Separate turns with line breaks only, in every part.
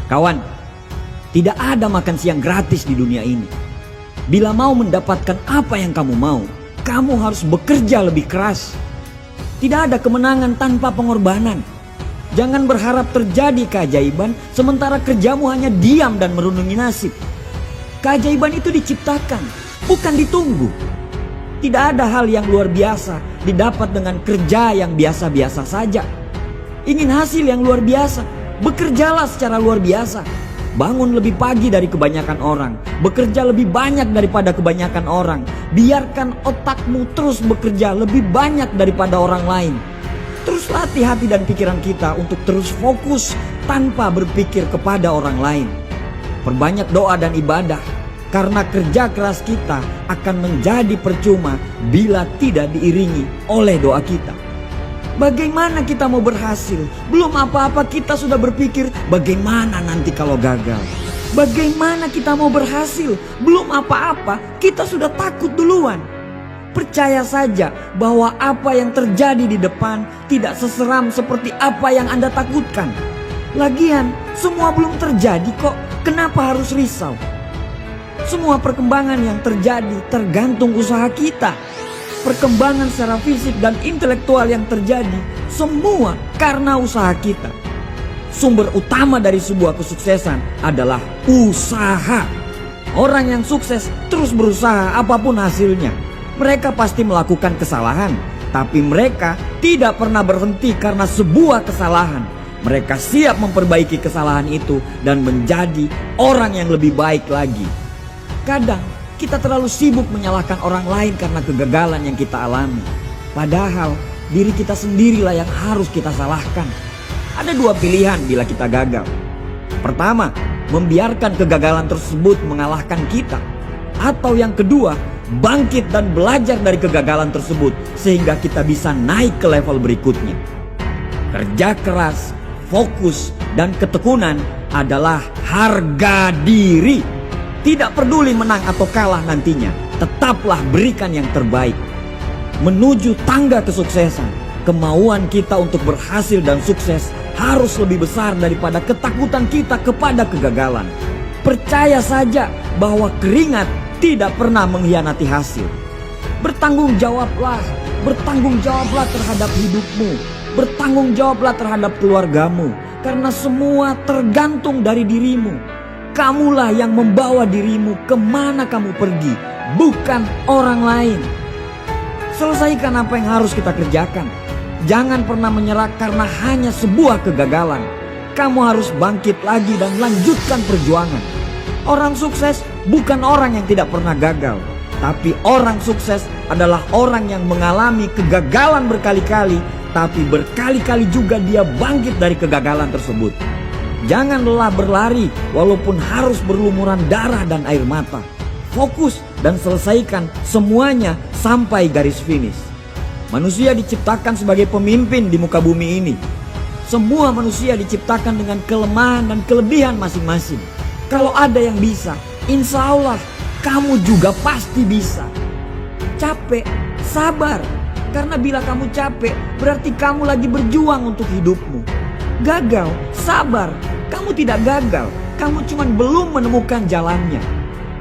Kawan, tidak ada makan siang gratis di dunia ini. Bila mau mendapatkan apa yang kamu mau, kamu harus bekerja lebih keras. Tidak ada kemenangan tanpa pengorbanan. Jangan berharap terjadi keajaiban sementara kerjamu hanya diam dan merundungi nasib. Keajaiban itu diciptakan, bukan ditunggu. Tidak ada hal yang luar biasa didapat dengan kerja yang biasa-biasa saja. Ingin hasil yang luar biasa, bekerjalah secara luar biasa. Bangun lebih pagi dari kebanyakan orang, bekerja lebih banyak daripada kebanyakan orang. Biarkan otakmu terus bekerja lebih banyak daripada orang lain. Terus latih hati dan pikiran kita untuk terus fokus tanpa berpikir kepada orang lain. Perbanyak doa dan ibadah, karena kerja keras kita akan menjadi percuma bila tidak diiringi oleh doa kita. Bagaimana kita mau berhasil? Belum apa-apa kita sudah berpikir bagaimana nanti kalau gagal. Bagaimana kita mau berhasil? Belum apa-apa kita sudah takut duluan. Percaya saja bahwa apa yang terjadi di depan tidak seseram seperti apa yang Anda takutkan. Lagian semua belum terjadi kok, kenapa harus risau? Semua perkembangan yang terjadi tergantung usaha kita. Perkembangan secara fisik dan intelektual yang terjadi semua karena usaha kita. Sumber utama dari sebuah kesuksesan adalah usaha. Orang yang sukses terus berusaha apapun hasilnya. Mereka pasti melakukan kesalahan, tapi mereka tidak pernah berhenti karena sebuah kesalahan. Mereka siap memperbaiki kesalahan itu dan menjadi orang yang lebih baik lagi. Kadang kita terlalu sibuk menyalahkan orang lain karena kegagalan yang kita alami. Padahal diri kita sendirilah yang harus kita salahkan. Ada dua pilihan bila kita gagal. Pertama, membiarkan kegagalan tersebut mengalahkan kita. Atau yang kedua, bangkit dan belajar dari kegagalan tersebut sehingga kita bisa naik ke level berikutnya. Kerja keras, fokus, dan ketekunan adalah harga diri. Tidak peduli menang atau kalah nantinya, tetaplah berikan yang terbaik. Menuju tangga kesuksesan, kemauan kita untuk berhasil dan sukses harus lebih besar daripada ketakutan kita kepada kegagalan. Percaya saja bahwa keringat tidak pernah mengkhianati hasil. Bertanggung jawablah terhadap hidupmu. Bertanggung jawablah terhadap keluargamu, karena semua tergantung dari dirimu. Kamulah yang membawa dirimu kemana kamu pergi, bukan orang lain. Selesaikan apa yang harus kita kerjakan. Jangan pernah menyerah karena hanya sebuah kegagalan. Kamu harus bangkit lagi dan lanjutkan perjuangan. Orang sukses bukan orang yang tidak pernah gagal, tapi orang sukses adalah orang yang mengalami kegagalan berkali-kali, tapi berkali-kali juga dia bangkit dari kegagalan tersebut. Jangan lelah berlari walaupun harus berlumuran darah dan air mata. Fokus dan selesaikan semuanya sampai garis finish. Manusia diciptakan sebagai pemimpin di muka bumi ini. Semua manusia diciptakan dengan kelemahan dan kelebihan masing-masing. Kalau ada yang bisa, insya Allah kamu juga pasti bisa. Capek, sabar. Karena bila kamu capek, berarti kamu lagi berjuang untuk hidupmu. Gagal, sabar. Kamu tidak gagal, kamu cuma belum menemukan jalannya.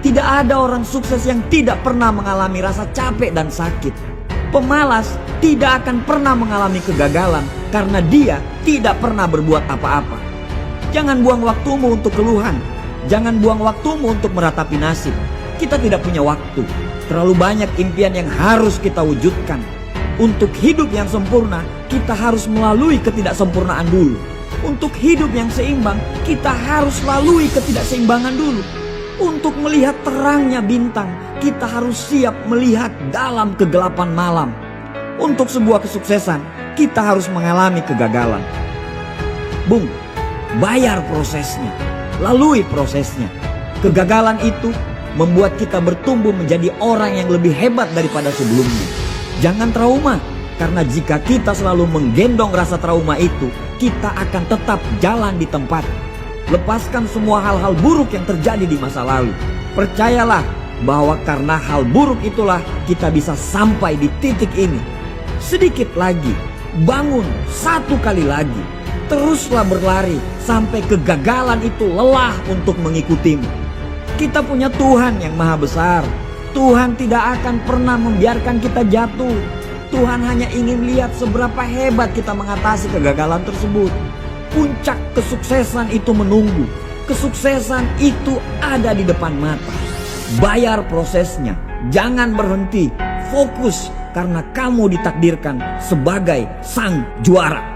Tidak ada orang sukses yang tidak pernah mengalami rasa capek dan sakit. Pemalas tidak akan pernah mengalami kegagalan karena dia tidak pernah berbuat apa-apa. Jangan buang waktumu untuk keluhan. Jangan buang waktumu untuk meratapi nasib. Kita tidak punya waktu. Terlalu banyak impian yang harus kita wujudkan. Untuk hidup yang sempurna, kita harus melalui ketidaksempurnaan dulu. Untuk hidup yang seimbang, kita harus lalui ketidakseimbangan dulu. Untuk melihat terangnya bintang, kita harus siap melihat dalam kegelapan malam. Untuk sebuah kesuksesan, kita harus mengalami kegagalan. Bung, bayar prosesnya, lalui prosesnya. Kegagalan itu membuat kita bertumbuh menjadi orang yang lebih hebat daripada sebelumnya. Jangan trauma, karena jika kita selalu menggendong rasa trauma itu, kita akan tetap jalan di tempat. Lepaskan semua hal-hal buruk yang terjadi di masa lalu. Percayalah bahwa karena hal buruk itulah kita bisa sampai di titik ini. Sedikit lagi, bangun satu kali lagi. Teruslah berlari sampai kegagalan itu lelah untuk mengikutimu. Kita punya Tuhan yang maha besar. Tuhan tidak akan pernah membiarkan kita jatuh. Tuhan hanya ingin lihat seberapa hebat kita mengatasi kegagalan tersebut. Puncak kesuksesan itu menunggu. Kesuksesan itu ada di depan mata. Bayar prosesnya, jangan berhenti. Fokus karena kamu ditakdirkan sebagai sang juara.